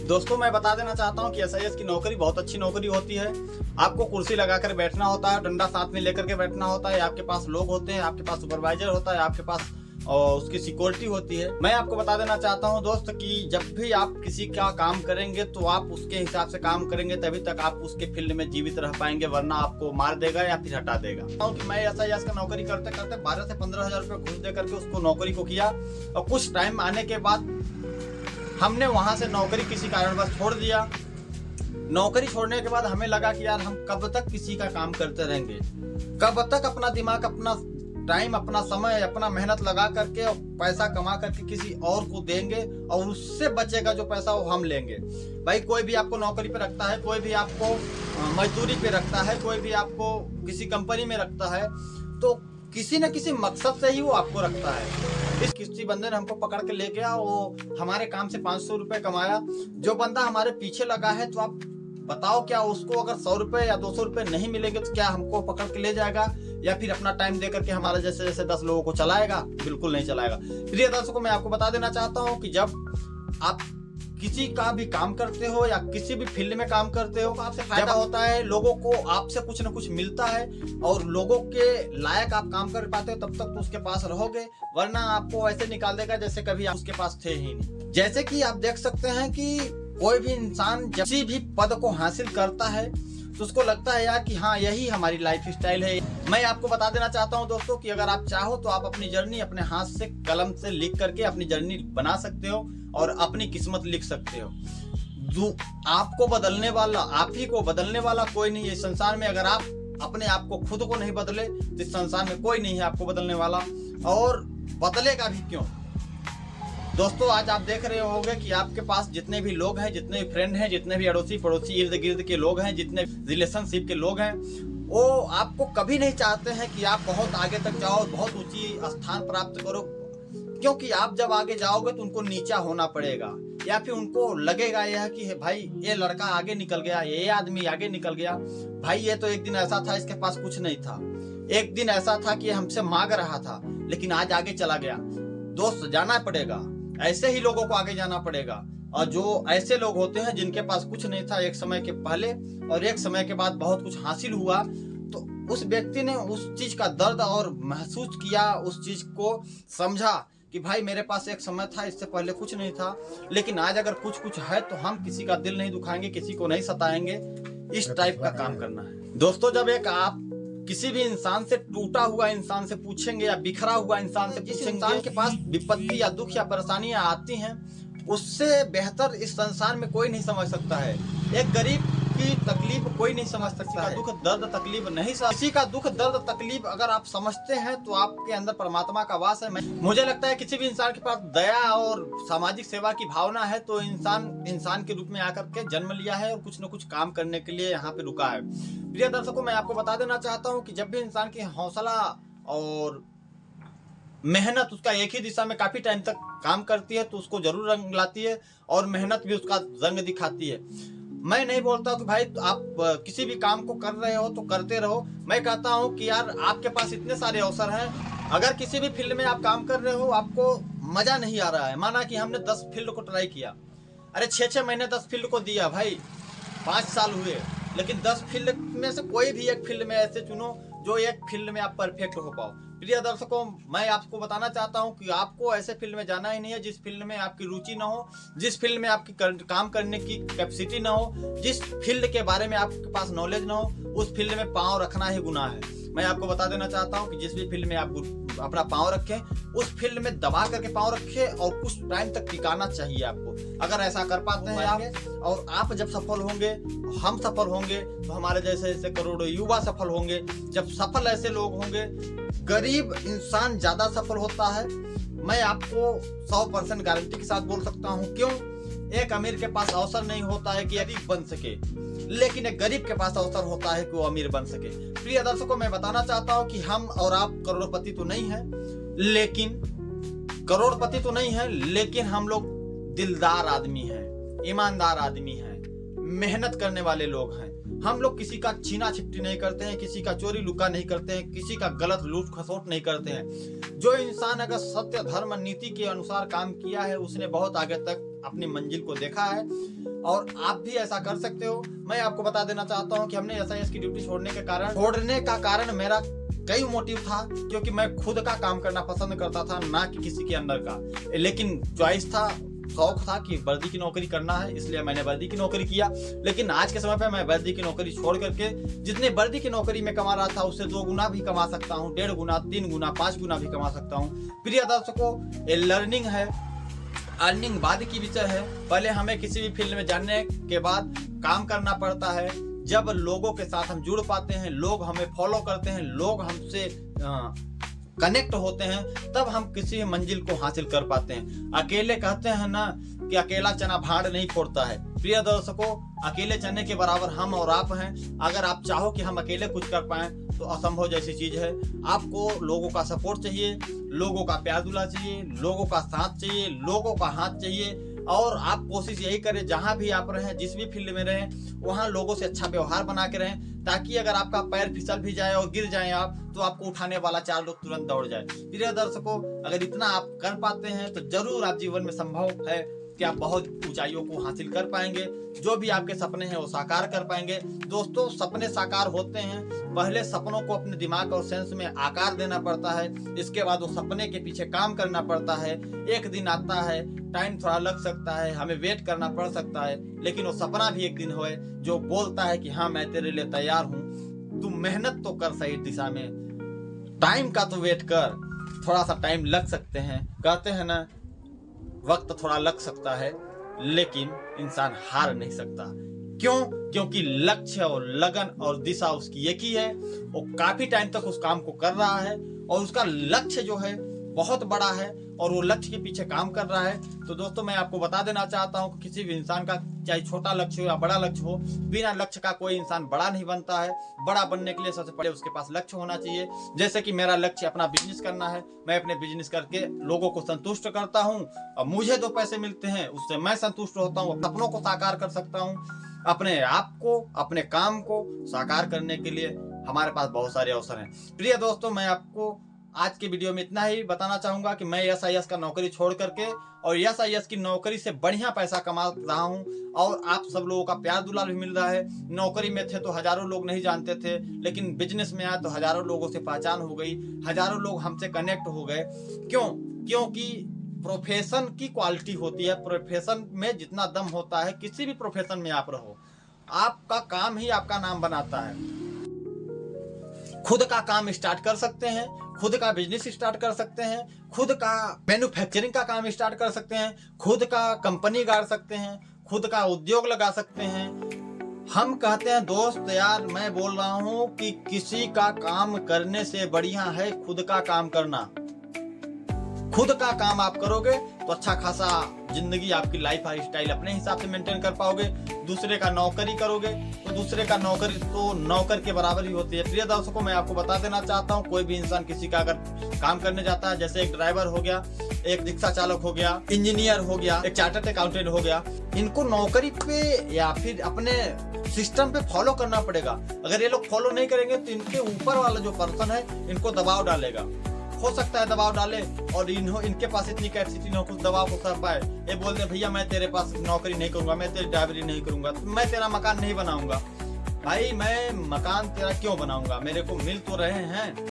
दोस्तों मैं बता देना चाहता हूँ कि एसआईएस की नौकरी बहुत अच्छी नौकरी होती है। आपको कुर्सी लगाकर बैठना होता है, डंडा साथ में लेकर के बैठना होता है, आपके पास लोग होते हैं, आपके पास सुपरवाइजर होता है, आपके पास उसकी सिक्योरिटी होती है। मैं आपको बता देना चाहता हूं दोस्त कि जब भी आप किसी का काम करेंगे तो आप उसके हिसाब से काम करेंगे, तभी तक आप उसके फील्ड में जीवित रह पाएंगे, वरना आपको मार देगा या फिर हटा देगा। क्योंकि मैं एसआईएस का नौकरी करते करते 12 से 15 हजार रुपये घूस दे करके उसको नौकरी को किया, और कुछ टाइम आने के बाद हमने वहां से नौकरी किसी कारणवश छोड़ दिया। नौकरी छोड़ने के बाद हमें लगा कि यार हम कब तक किसी का काम करते रहेंगे, कब तक अपना दिमाग, अपना टाइम, अपना समय, अपना मेहनत लगा करके और पैसा कमा करके किसी और को देंगे, और उससे बचेगा जो पैसा वो हम लेंगे। भाई कोई भी आपको नौकरी पे रखता है, कोई भी आपको मजदूरी पे रखता है, कोई भी आपको किसी कंपनी में रखता है, तो किसी न किसी मकसद से ही वो आपको रखता है। इस किसी बंदे ने हमको पकड़ के ले गया, वो हमारे काम से 500 रुपए कमाया। जो बंदा हमारे पीछे लगा है, तो आप बताओ क्या उसको अगर 100 रुपए या 200 रुपए नहीं मिलेंगे तो क्या हमको पकड़ के ले जाएगा, या फिर अपना टाइम देकर के हमारा जैसे जैसे 10 लोगों को चलाएगा? बिल्कुल नहीं चलाएगा। प्रिय दर्शकों, मैं आपको बता देना चाहता हूँ कि जब आप किसी का भी काम करते हो या किसी भी फील्ड में काम करते हो, आपसे फायदा होता है, लोगों को आपसे कुछ न कुछ मिलता है, और लोगों के लायक आप काम कर पाते हो, तब तक तो उसके पास रहोगे, वरना आपको ऐसे निकाल देगा जैसे कभी आप उसके पास थे ही नहीं। जैसे कि आप देख सकते हैं कि कोई भी इंसान जब किसी भी पद को हासिल करता है तो उसको लगता है यार कि हाँ यही हमारी लाइफ स्टाइल है। मैं आपको बता देना चाहता हूँ दोस्तों कि अगर आप चाहो तो आप अपनी जर्नी अपने हाथ से कलम से लिख करके अपनी जर्नी बना सकते हो और अपनी किस्मत लिख सकते हो। जो आपको बदलने वाला, आप ही को बदलने वाला कोई नहीं है इस संसार में। अगर आप अपने आप को, खुद को नहीं बदले तो इस संसार में कोई नहीं है आपको बदलने वाला, और बदलेगा भी क्यों। दोस्तों आज आप देख रहे होंगे कि आपके पास जितने भी लोग हैं, जितने भी फ्रेंड हैं, जितने भी अड़ोसी पड़ोसी इर्द गिर्द के लोग हैं, जितने रिलेशनशिप के लोग हैं, वो आपको कभी नहीं चाहते हैं कि आप बहुत आगे तक जाओ, बहुत ऊंची स्थान प्राप्त करो, क्योंकि आप जब आगे जाओगे तो उनको नीचा होना पड़ेगा, या फिर उनको लगेगा यह कि भाई ये लड़का आगे निकल गया, ये आदमी आगे निकल गया, भाई ये तो एक दिन ऐसा था इसके पास कुछ नहीं था, एक दिन ऐसा था कि हमसे मांग रहा था लेकिन आज आगे चला गया। दोस्त जाना पड़ेगा, ऐसे ही लोगों को आगे जाना पड़ेगा। और जो ऐसे लोग होते हैं जिनके पास कुछ नहीं था एक समय के पहले, और एक समय के बाद बहुत कुछ हासिल हुआ, तो उस व्यक्ति ने उस चीज का दर्द और महसूस किया, उस चीज को समझा कि भाई मेरे पास एक समय था, इससे पहले कुछ नहीं था, लेकिन आज अगर कुछ कुछ है तो हम किसी का दिल नहीं दुखाएंगे, किसी को नहीं सताएंगे। इस टाइप का काम करना है दोस्तों। जब एक आप किसी भी इंसान से, टूटा हुआ इंसान से पूछेंगे या बिखरा हुआ इंसान से पूछेंगे, इंसान के पास विपत्ति या दुख या परेशानियां आती हैं, उससे बेहतर इस संसार में कोई नहीं समझ सकता है। एक गरीब की तकलीफ कोई नहीं समझ सकता है, दुख दर्द तकलीफ नहीं समझ। किसी का दुख दर्द तकलीफ अगर आप समझते हैं तो आपके अंदर परमात्मा का वास है। मुझे लगता है किसी भी इंसान के पास दया और सामाजिक सेवा की भावना है तो इंसान के रूप में आकर के जन्म लिया है और कुछ न कुछ काम करने के लिए यहाँ पे रुका है। प्रिय दर्शकों, मैं आपको बता देना चाहता हूँ कि जब भी इंसान की हौसला और मेहनत उसका एक ही दिशा में काफी टाइम तक काम करती है तो उसको जरूर रंग लाती है, और मेहनत भी उसका रंग दिखाती है। मैं नहीं बोलता कि भाई आप किसी भी काम को कर रहे हो तो करते रहो। मैं कहता हूं कि यार आपके पास इतने सारे अवसर हैं, अगर किसी भी फील्ड में आप काम कर रहे हो, आपको मजा नहीं आ रहा है, माना कि हमने 10 फील्ड को ट्राई किया, अरे 6-6 महीने 10 फील्ड को दिया भाई, 5 साल हुए, लेकिन 10 फील्ड में से कोई भी एक फील्ड में ऐसे चुनो जो एक फील्ड में आप परफेक्ट हो पाओ। प्रिय दर्शकों, मैं आपको बताना चाहता हूं कि आपको ऐसे फील्ड में जाना ही नहीं है जिस फील्ड में आपकी रुचि ना हो, जिस फील्ड में आपकी काम करने की कैपेसिटी ना हो, जिस फील्ड के बारे में आपके पास नॉलेज ना हो, उस फील्ड में पांव रखना ही गुनाह है। मैं आपको बता देना चाहता हूं कि जिस भी फील्ड में आप अपना पांव रखें, उस फील्ड में दबा करके पांव रखें और कुछ टाइम तक टिकाना चाहिए आपको। अगर ऐसा कर पाते हैं आप, और आप जब सफल होंगे, हम सफल होंगे, तो हमारे जैसे जैसे करोड़ों युवा सफल होंगे। जब सफल ऐसे लोग होंगे, गरीब इंसान ज्यादा सफल होता है। मैं आपको 100% गारंटी के साथ बोल सकता हूँ। क्यों? एक अमीर के पास अवसर नहीं होता है कि गरीब बन सके, लेकिन एक गरीब के पास अवसर होता है कि वो अमीर बन सके। प्रिय दर्शकों, मैं बताना चाहता हूँ कि हम और आप करोड़पति तो नहीं है, लेकिन हम लोग दिलदार आदमी हैं, ईमानदार आदमी हैं, मेहनत करने वाले लोग हैं। हम लोग किसी का छीना छिपटी नहीं करते हैं, किसी का चोरी लुका नहीं करते हैं, किसी का गलत लूट खसोट नहीं करते हैं। जो इंसान अगर सत्य धर्म नीति के अनुसार काम किया है, उसने बहुत आगे तक अपनी मंजिल को देखा है और आप भी ऐसा कर सकते हो। मैं आपको बता देना चाहता हूँ कि हमने SIS की ड्यूटी छोड़ने का कारण मेरा कई मोटिव था, क्योंकि मैं खुद का काम करना पसंद करता था, ना कि किसी के अंडर का। लेकिन चॉइस था, शौक था कि वर्दी की नौकरी करना है, इसलिए मैंने वर्दी की नौकरी किया। लेकिन आज के समय पे मैं वर्दी की नौकरी छोड़ करके जितने वर्दी की नौकरी में कमा रहा था उससे 2 गुना भी कमा सकता हूँ, 1.5 गुना, 3 गुना, 5 गुना भी कमा सकता हूँ। प्रिय दर्शकों, ये लर्निंग है, अर्निंग बाद की विषय है। पहले हमें किसी भी फील्ड में जानने के बाद काम करना पड़ता है। जब लोगों के साथ हम जुड़ पाते हैं, लोग हमें फॉलो करते हैं, लोग हमसे कनेक्ट होते हैं, तब हम किसी मंजिल को हासिल कर पाते हैं। अकेले कहते हैं ना कि अकेला चना भाड़ नहीं फोड़ता है। प्रिय दर्शकों, अकेले चने के बराबर हम और आप हैं। अगर आप चाहो कि हम अकेले कुछ कर पाएं तो असंभव जैसी चीज है। आपको लोगों का सपोर्ट चाहिए, लोगों का प्यार दुला चाहिए, लोगों का साथ चाहिए, लोगों का हाथ चाहिए। और आप कोशिश यही करें, जहां भी आप रहें, जिस भी फील्ड में रहें, वहां लोगों से अच्छा व्यवहार बना के रहें, ताकि अगर आपका पैर फिसल भी जाए और गिर जाए आप, तो आपको उठाने वाला 4 लोग तुरंत दौड़ जाए। प्रिय दर्शकों, अगर इतना आप कर पाते हैं तो जरूर आप जीवन में संभव है कि आप बहुत ऊंचाइयों को हासिल कर पाएंगे। जो भी आपके सपने हैं वो साकार कर पाएंगे। दोस्तों, सपने साकार होते हैं, पहले सपनों को अपने दिमाग और सेंस में आकार देना पड़ता है, इसके बाद वो सपने के पीछे काम करना पड़ता है। एक दिन आता है, टाइम थोड़ा लग सकता है, हमें वेट करना पड़ सकता है, लेकिन वो सपना भी एक दिन होए जो बोलता है कि हाँ, मैं तेरे लिए तैयार हूँ, तू मेहनत तो कर सही दिशा में, टाइम का तो वेट कर, थोड़ा सा टाइम लग सकते हैं। कहते हैं ना, वक्त थोड़ा लग सकता है, लेकिन इंसान हार नहीं सकता। क्यों? क्योंकि लक्ष्य और लगन और दिशा उसकी एक ही है। वो काफी टाइम तक उस काम को कर रहा है और उसका लक्ष्य जो है बहुत बड़ा है और वो लक्ष्य के पीछे काम कर रहा है। तो दोस्तों, मैं आपको बता देना चाहता हूँ कि किसी भी इंसान का चाहे छोटा लक्ष्य हो या बड़ा लक्ष्य हो, बिना लक्ष्य का कोई इंसान बड़ा नहीं बनता है। बड़ा बनने के लिए सबसे पहले उसके पास लक्ष्य होना चाहिए। जैसे कि मेरा लक्ष्य अपना बिजनेस करना है, मैं अपने बिजनेस करके लोगों को संतुष्ट करता हूँ और मुझे 2 पैसे मिलते हैं, उससे मैं संतुष्ट होता हूँ, सपनों को साकार कर सकता हूँ। अपने आप को, अपने काम को साकार करने के लिए हमारे पास बहुत सारे अवसर हैं। प्रिय दोस्तों, मैं आपको आज के वीडियो में इतना ही बताना चाहूंगा कि मैं SIS का नौकरी छोड़ करके और SIS की नौकरी से बढ़िया पैसा कमा रहा हूं और आप सब लोगों का प्यार दुलार भी मिल रहा है। नौकरी में थे तो हजारों लोग नहीं जानते थे, लेकिन बिजनेस में आए तो हजारों लोगों से पहचान हो गई, हजारों लोग हमसे कनेक्ट हो गए। क्यों? क्योंकि प्रोफेशन की क्वालिटी होती है। प्रोफेशन में जितना दम होता है, किसी भी प्रोफेशन में आप रहो, आपका काम ही आपका नाम बनाता है। खुद का काम स्टार्ट कर सकते हैं, खुद का बिजनेस स्टार्ट कर सकते हैं, खुद का मैन्युफैक्चरिंग का काम स्टार्ट कर सकते हैं, खुद का कंपनी गाड़ सकते हैं, खुद का उद्योग लगा सकते हैं। हम कहते हैं दोस्त यार, मैं बोल रहा हूं कि किसी का काम करने से बढ़िया है खुद का काम करना। खुद का काम आप करोगे तो अच्छा खासा जिंदगी, आपकी लाइफ स्टाइल अपने हिसाब से मेंटेन कर पाओगे। दूसरे का नौकरी करोगे तो दूसरे का नौकरी तो नौकर के बराबर ही होती है। प्रिय दर्शकों, मैं आपको बता देना चाहता हूँ, कोई भी इंसान किसी का अगर काम करने जाता है, जैसे एक ड्राइवर हो गया, एक रिक्शा चालक हो गया, इंजीनियर हो गया, एक चार्टर्ड अकाउंटेंट हो गया, इनको नौकरी पे या फिर अपने सिस्टम पे फॉलो करना पड़ेगा। अगर ये लोग फॉलो नहीं करेंगे तो इनके ऊपर वाला जो पर्सन है इनको दबाव डालेगा। हो सकता है दबाव डाले और इनके पास इतनी कैपेसिटी ना, कुछ दबाव को सह पाए। ये बोलते हैं भैया मैं तेरे पास नौकरी नहीं करूंगा, मैं तेरी ड्राइवरी नहीं करूंगा, मैं तेरा मकान नहीं बनाऊंगा। भाई, मैं मकान तेरा क्यों बनाऊंगा? मेरे को मिल तो रहे हैं।